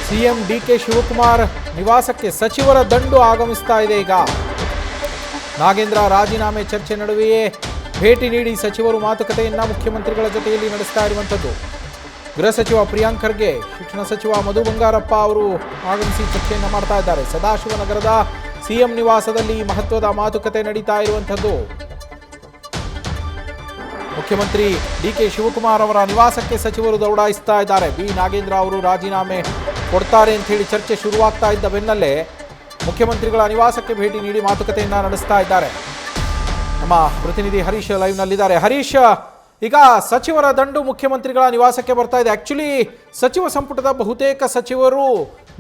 CM DK Shivakumar ನಿವಾಸಕ್ಕೆ ಸಚಿವರ ದಂಡು ಆಗಮಿಸ್ತಾ ಇದೆ. ಈಗ ನಾಗೇಂದ್ರ ರಾಜೀನಾಮೆ ಚರ್ಚೆ ನಡುವೆಯೇ ಭೇಟಿ ನೀಡಿ ಸಚಿವರು ಮಾತುಕತೆಯನ್ನ ಮುಖ್ಯಮಂತ್ರಿಗಳ ಜೊತೆಯಲ್ಲಿ ನಡೆಸ್ತಾ ಇರುವಂಥದ್ದು. ಗೃಹ ಸಚಿವ ಪ್ರಿಯಾಂಕ್ ಖರ್ಗೆ, ಶಿಕ್ಷಣ ಸಚಿವ ಮಧು ಬಂಗಾರಪ್ಪ ಅವರು ಆಗಮಿಸಿ ಚರ್ಚೆಯನ್ನು ಮಾಡ್ತಾ ಇದ್ದಾರೆ. ಸದಾಶಿವನಗರದ ಸಿಎಂ ನಿವಾಸದಲ್ಲಿ ಮಹತ್ವದ ಮಾತುಕತೆ ನಡೀತಾ ಇರುವಂಥದ್ದು. ಮುಖ್ಯಮಂತ್ರಿ ಡಿಕೆ ಶಿವಕುಮಾರ್ ಅವರ ನಿವಾಸಕ್ಕೆ ಸಚಿವರು ದೌಡಾಯಿಸ್ತಾ ಇದ್ದಾರೆ. ಬಿ ನಾಗೇಂದ್ರ ಅವರು ರಾಜೀನಾಮೆ ಕೊಡ್ತಾರೆ ಅಂತ ಹೇಳಿ ಚರ್ಚೆ ಶುರುವಾಗ್ತಾ ಇದ್ದ ಬೆನ್ನಲ್ಲೇ ಮುಖ್ಯಮಂತ್ರಿಗಳ ನಿವಾಸಕ್ಕೆ ಭೇಟಿ ನೀಡಿ ಮಾತುಕತೆಯನ್ನ ನಡೆಸ್ತಾ ಇದ್ದಾರೆ. ನಮ್ಮ ಪ್ರತಿನಿಧಿ ಹರೀಶ್ ಲೈವ್ನಲ್ಲಿದ್ದಾರೆ. ಹರೀಶ್, ಈಗ ಸಚಿವರ ದಂಡು ಮುಖ್ಯಮಂತ್ರಿಗಳ ನಿವಾಸಕ್ಕೆ ಬರ್ತಾ ಇದೆ. ಆಕ್ಚುಲಿ ಸಚಿವ ಸಂಪುಟದ ಬಹುತೇಕ ಸಚಿವರು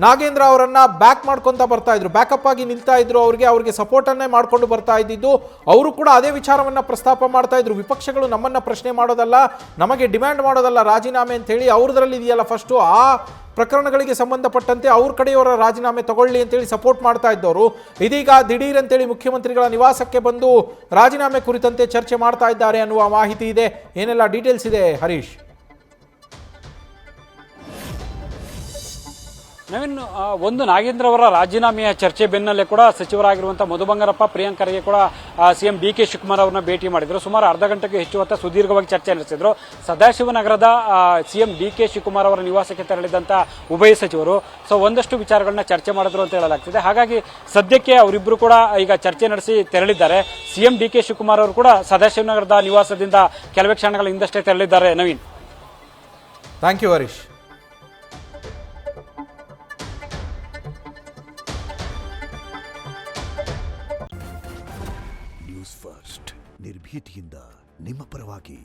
ನಾಗೇಂದ್ರ ಅವರನ್ನ ಬ್ಯಾಕ್ ಮಾಡ್ಕೊಂತ ಬರ್ತಾ ಇದ್ರು, ಬ್ಯಾಕಪ್ ಆಗಿ ನಿಲ್ತಾ ಇದ್ರು, ಅವ್ರಿಗೆ ಸಪೋರ್ಟ್ ಅನ್ನೇ ಮಾಡ್ಕೊಂಡು ಬರ್ತಾ ಇದ್ದಿದ್ದು. ಅವರು ಕೂಡ ಅದೇ ವಿಚಾರವನ್ನ ಪ್ರಸ್ತಾಪ ಮಾಡ್ತಾ ಇದ್ರು. ವಿಪಕ್ಷಗಳು ನಮ್ಮನ್ನ ಪ್ರಶ್ನೆ ಮಾಡೋದಲ್ಲ, ನಮಗೆ ಡಿಮ್ಯಾಂಡ್ ಮಾಡೋದಲ್ಲ ರಾಜೀನಾಮೆ ಅಂತ ಹೇಳಿ. ಅವ್ರದ್ರಲ್ಲಿ ಇದೆಯಲ್ಲ ಫಸ್ಟು ಆ ಪ್ರಕರಣಗಳಿಗೆ ಸಂಬಂಧಪಟ್ಟಂತೆ ಅವ್ರ ಕಡೆಯವರ ರಾಜೀನಾಮೆ ತಗೊಳ್ಳಿ ಅಂತೇಳಿ ಸಪೋರ್ಟ್ ಮಾಡ್ತಾ ಇದ್ದವರು ಇದೀಗ ದಿಢೀರ್ ಅಂತೇಳಿ ಮುಖ್ಯಮಂತ್ರಿಗಳ ನಿವಾಸಕ್ಕೆ ಬಂದು ರಾಜೀನಾಮೆ ಕುರಿತಂತೆ ಚರ್ಚೆ ಮಾಡ್ತಾ ಇದ್ದಾರೆ ಅನ್ನುವ ಮಾಹಿತಿ ಇದೆ. ಏನೆಲ್ಲ ಡೀಟೇಲ್ಸ್ ಇದೆ ಹರೀಶ್? ನವೀನ್, ಒಂದು ನಾಗೇಂದ್ರ ಅವರ ರಾಜೀನಾಮೆಯ ಚರ್ಚೆ ಬೆನ್ನಲ್ಲೇ ಕೂಡ ಸಚಿವರಾಗಿರುವಂತಹ ಮಧು ಬಂಗಾರಪ್ಪ, ಪ್ರಿಯಾಂಕ್ ಖರ್ಗೆ ಕೂಡ ಸಿಎಂ ಡಿಕೆ ಶಿವಕುಮಾರ್ ಅವರನ್ನ ಭೇಟಿ ಮಾಡಿದ್ರು. ಸುಮಾರು ಅರ್ಧ ಗಂಟೆಗೆ ಹೆಚ್ಚು ಹೊತ್ತ ಸುದೀರ್ಘವಾಗಿ ಚರ್ಚೆ ನಡೆಸಿದ್ರು. ಸದಾಶಿವನಗರದ ಸಿಎಂ ಡಿಕೆ ಶಿವಕುಮಾರ್ ಅವರ ನಿವಾಸಕ್ಕೆ ತೆರಳಿದಂತ ಉಭಯ ಸಚಿವರು ಒಂದಷ್ಟು ವಿಚಾರಗಳನ್ನ ಚರ್ಚೆ ಮಾಡಿದ್ರು ಅಂತ ಹೇಳಲಾಗ್ತಿದೆ. ಹಾಗಾಗಿ ಸದ್ಯಕ್ಕೆ ಅವರಿಬ್ಬರು ಕೂಡ ಈಗ ಚರ್ಚೆ ನಡೆಸಿ ತೆರಳಿದ್ದಾರೆ. ಸಿಎಂ ಡಿಕೆ ಶಿವಕುಮಾರ್ ಅವರು ಕೂಡ ಸದಾಶಿವನಗರದ ನಿವಾಸದಿಂದ ಕೆಲವೇ ಕ್ಷಣಗಳ ಹಿಂದಷ್ಟೇ ತೆರಳಿದ್ದಾರೆ. Naveen, thank you Harish. News First ನಿರ್ಭೀತಿಯಿಂದ ನಿಮ್ಮ ಪರವಾಗಿ.